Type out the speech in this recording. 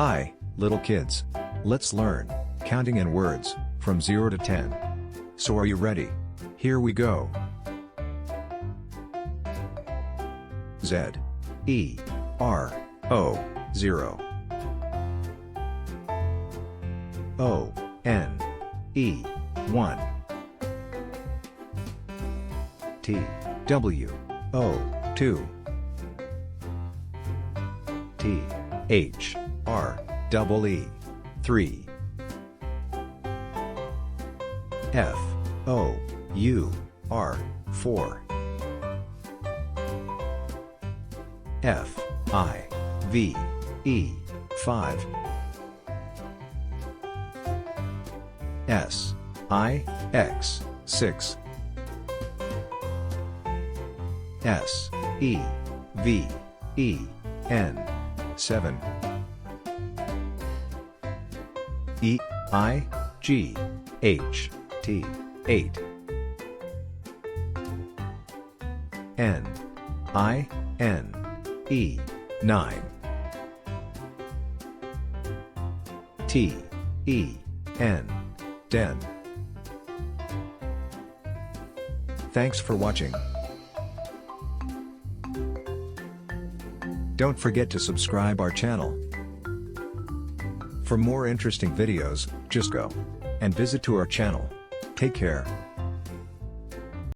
Hi, little kids. Let's learn counting in words from 0 to 10. So are you ready? Here we go. Z E R O 0 O N E 1 T W O 2 T H R double E 3 F O U R 4 F I V E 5 S I X 6 S E V E N 7 E I G H T 8 N I N E 9 T E N 10. Thanks for watching. Don't forget to subscribe our channel. For more interesting videos, just go and visit to our channel. Take care.